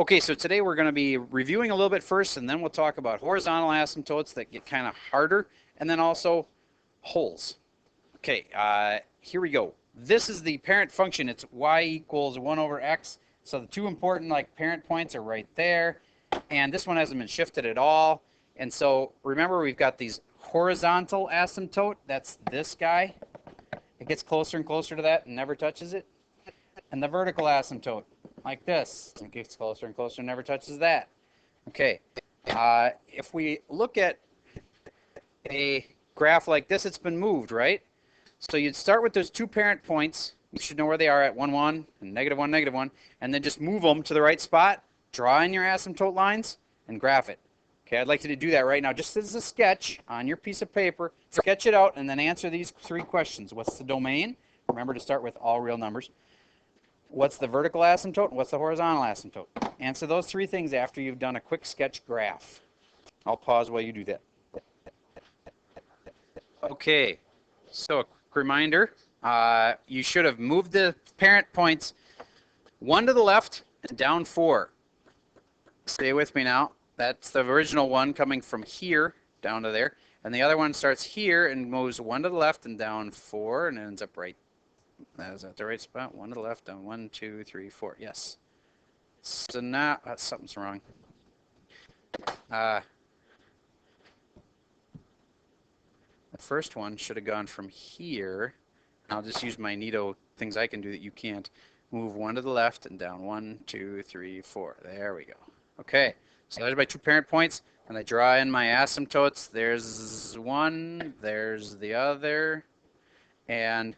Okay, so today we're going to be reviewing a little bit first, and then we'll talk about horizontal asymptotes that get kind of harder, and then also holes. Okay, here we go. This is the parent function. It's y equals 1 over x. So the two important parent points are right there, and this one hasn't been shifted at all. And so remember, we've got these horizontal asymptote. That's this guy. It gets closer and closer to that and never touches it. And the vertical asymptote, like this. It gets closer and closer and never touches that. Okay, if we look at a graph like this, it's been moved, right? So you'd start with those two parent points. You should know where they are at 1, 1, and -1, -1, and then just move them to the right spot, draw in your asymptote lines, and graph it. Okay, I'd like you to do that right now, just as a sketch on your piece of paper. Sketch it out, and then answer these 3 questions. What's the domain? Remember to start with all real numbers. What's the vertical asymptote? And what's the horizontal asymptote? Answer those 3 things after you've done a quick sketch graph. I'll pause while you do that. Okay, so a quick reminder. You should have moved the parent points 1 to the left and down 4. Stay with me now. That's the original one coming from here down to there. And the other one starts here and moves 1 to the left and down 4 and ends up right. Is that the right spot? 1 to the left, down 1, 2, 3, 4. Yes. So now something's wrong. The first one should have gone from here. I'll just use my neato things I can do that you can't. Move 1 to the left and down 1, 2, 3, 4. There we go. Okay. So there's my 2 parent points, and I draw in my asymptotes. There's one, there's the other, and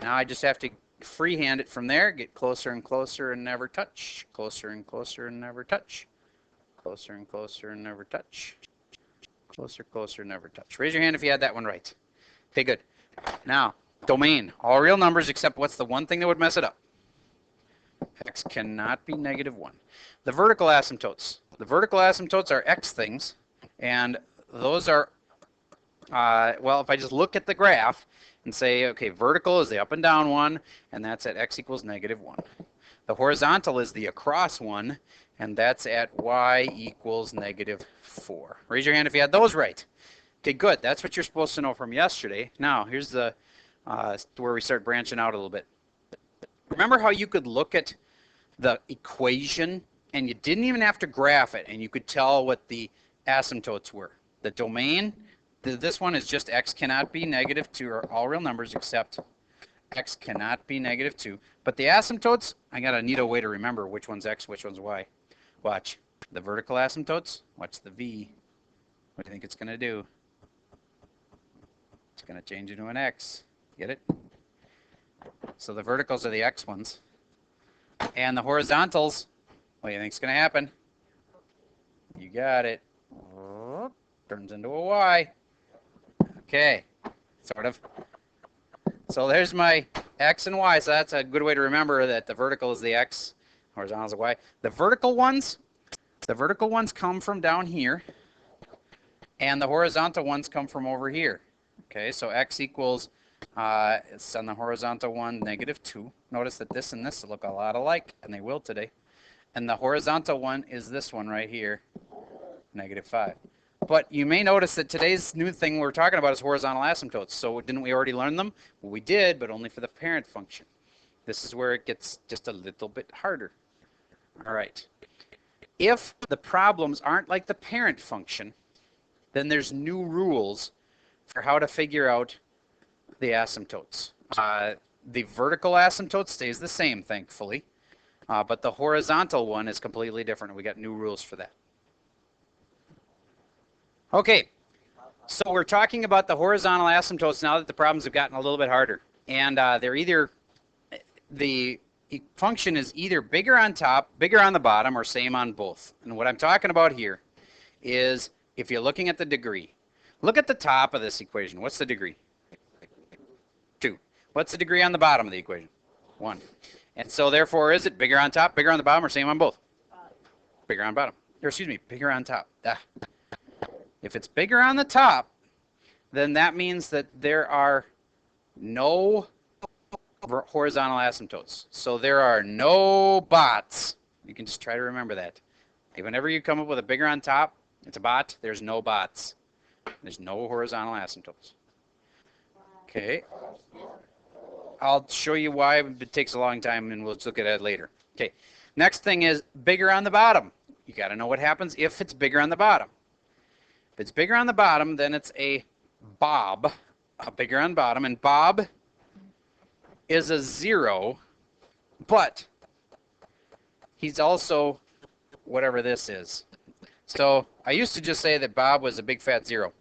now I just have to freehand it from there, get closer and closer and never touch, closer and closer and never touch, closer and closer and never touch, closer, closer, never touch. Raise your hand if you had that one right. Okay, good. Now, domain, all real numbers except what's the one thing that would mess it up? X cannot be -1. The vertical asymptotes. The vertical asymptotes are X things, and those are, well, if I just look at the graph and say, okay, vertical is the up and down one, and that's at X equals -1. The horizontal is the across one, and that's at Y equals -4. Raise your hand if you had those right. Okay, good. That's what you're supposed to know from yesterday. Now, here's the where we start branching out a little bit. Remember how you could look at the equation and you didn't even have to graph it, and you could tell what the asymptotes were. The domain, this one is just X cannot be -2, or all real numbers except X cannot be -2. But the asymptotes, I got a neato way to remember which one's X, which one's Y. Watch. The vertical asymptotes, watch the V. What do you think it's going to do? It's going to change into an X. Get it? So the verticals are the X ones. And the horizontals, what do you think is going to happen? You got it. Turns into a Y. Okay, sort of. So there's my X and Y. So that's a good way to remember that the vertical is the X, horizontal is the Y. The vertical ones come from down here, and the horizontal ones come from over here. Okay, so X equals, it's on the horizontal one, -2. Notice that this and this look a lot alike, and they will today. And the horizontal one is this one right here, -5. But you may notice that today's new thing we're talking about is horizontal asymptotes. So didn't we already learn them? Well, we did, but only for the parent function. This is where it gets just a little bit harder. All right. If the problems aren't like the parent function, then there's new rules for how to figure out the asymptotes. The vertical asymptote stays the same, thankfully, but the horizontal one is completely different. We got new rules for that. Okay, so we're talking about the horizontal asymptotes now that the problems have gotten a little bit harder, and they're either, the function is either bigger on top, bigger on the bottom, or same on both. And what I'm talking about here is if you're looking at the degree. Look at the top of this equation. What's the degree? 2. What's the degree on the bottom of the equation? 1. And so therefore, is it bigger on top, bigger on the bottom, or same on both? Bigger on bottom. Or excuse me, bigger on top. If it's bigger on the top, then that means that there are no horizontal asymptotes. So there are no bots. You can just try to remember that. Whenever you come up with a bigger on top, it's a bot. There's no bots. There's no horizontal asymptotes. Okay. I'll show you why. It takes a long time, and we'll look at it later. Okay. Next thing is bigger on the bottom. You got to know what happens if it's bigger on the bottom. If it's bigger on the bottom, then it's a bob, a bigger on bottom, and bob is a 0, but he's also whatever this is. So I used to just say that Bob was a big fat 0,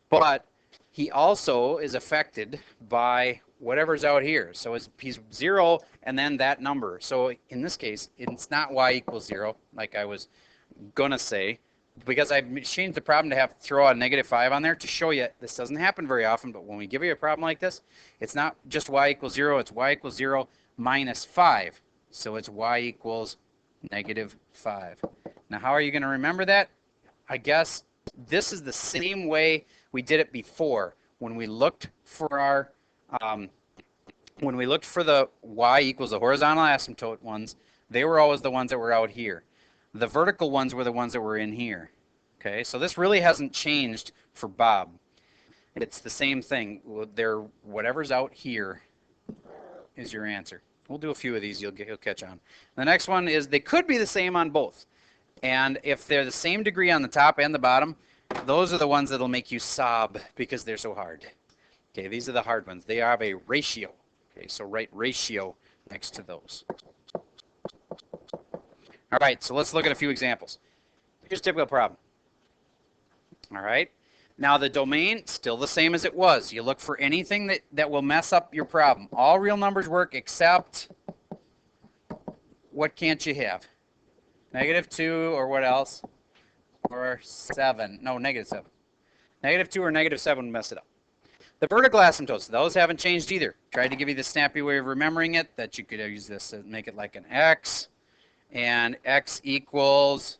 but he also is affected by whatever's out here. So he's 0 and then that number. So in this case, it's not y equals 0 like I was going to say, because I changed the problem to have to throw a -5 on there to show you this doesn't happen very often, but when we give you a problem like this, it's not just y equals 0, it's y equals 0 minus 5. So it's y equals -5. Now, how are you going to remember that? I guess this is the same way we did it before when we looked for our the y equals the horizontal asymptote ones. They were always the ones that were out here. The vertical ones were the ones that were in here. Okay, so this really hasn't changed for Bob. It's the same thing. Whatever's out here is your answer. We'll do a few of these. You'll catch on. The next one is they could be the same on both. And if they're the same degree on the top and the bottom, those are the ones that'll make you sob because they're so hard. Okay, these are the hard ones. They have a ratio. Okay, so write ratio next to those. All right, so let's look at a few examples. Here's a typical problem. All right, now the domain, still the same as it was. You look for anything that will mess up your problem. All real numbers work except, what can't you have? -2 or what else? Or 7. No, -7. -2 or -7 would mess it up. The vertical asymptotes, those haven't changed either. Tried to give you the snappy way of remembering it, that you could use this to make it like an x. And x equals,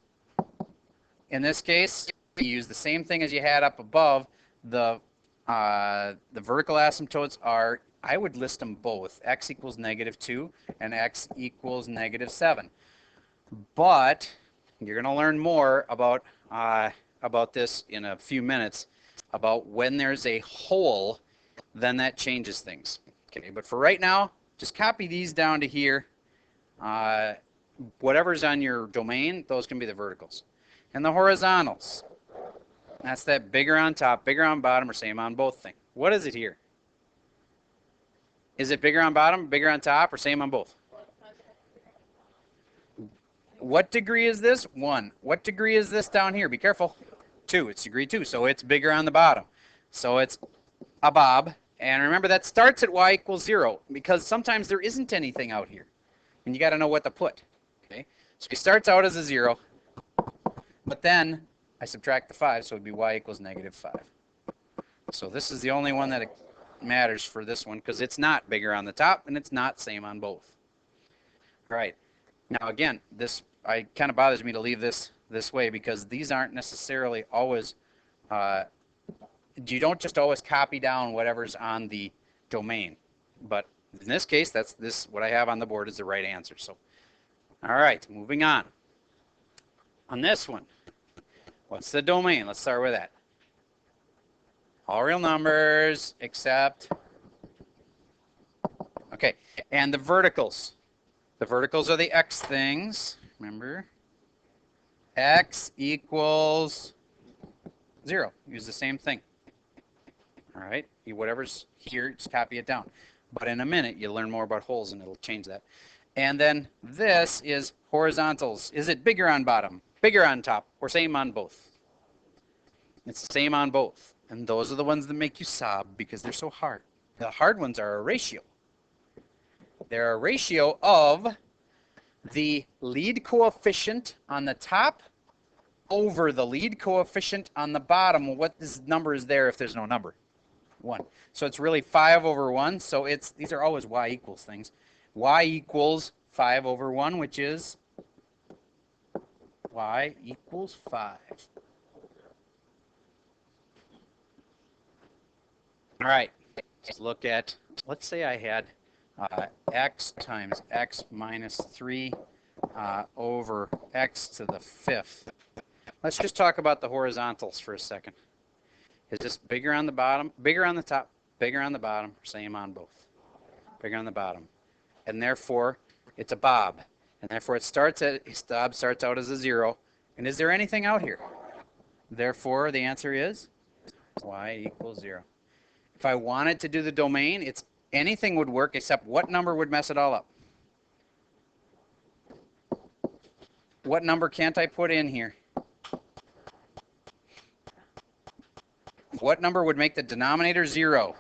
in this case, you use the same thing as you had up above. The vertical asymptotes are, I would list them both. X equals -2 and x equals -7. But you're going to learn more about this in a few minutes, about when there's a hole, then that changes things. Okay, but for right now, just copy these down to here. Whatever's on your domain, those can be the verticals. And the horizontals, that's that bigger on top, bigger on bottom, or same on both thing. What is it here? Is it bigger on bottom, bigger on top, or same on both? What degree is this? 1. What degree is this down here? Be careful. 2. It's degree 2, so it's bigger on the bottom. So it's a bob. And remember, that starts at y equals 0, because sometimes there isn't anything out here. And you got to know what to put. Okay, so it starts out as a 0, but then I subtract the 5, so it would be y equals -5. So this is the only one that matters for this one, because it's not bigger on the top, and it's not same on both. All right. Now again, this kind of bothers me to leave this way, because these aren't necessarily always, you don't just always copy down whatever's on the domain. But in this case, what I have on the board is the right answer. So, all right, moving on. On this one, what's the domain? Let's start with that. All real numbers except, okay, and the verticals. The verticals are the x things, remember? X equals 0. Use the same thing. All right, whatever's here, just copy it down. But in a minute, you'll learn more about holes, and it'll change that. And then this is horizontals. Is it bigger on bottom, bigger on top, or same on both? It's the same on both. And those are the ones that make you sob because they're so hard. The hard ones are a ratio. They're a ratio of the lead coefficient on the top over the lead coefficient on the bottom. Well, what this number is there if there's no number? 1. So it's really 5 over 1. So these are always y equals things. Y equals 5 over 1, which is y equals 5. All right, let's look at, let's say I had x times x minus 3 over x to the fifth. Let's just talk about the horizontals for a second. Is this bigger on the bottom, bigger on the top, bigger on the bottom, same on both? Bigger on the bottom. And therefore, it's a bob. And therefore, bob starts out as a 0. And is there anything out here? Therefore, the answer is y equals 0. If I wanted to do the domain, anything would work except what number would mess it all up? What number can't I put in here? What number would make the denominator 0?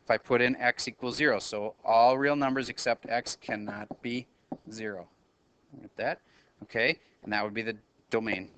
If I put in x equals 0. So all real numbers except x cannot be 0. Get that? Okay, and that would be the domain.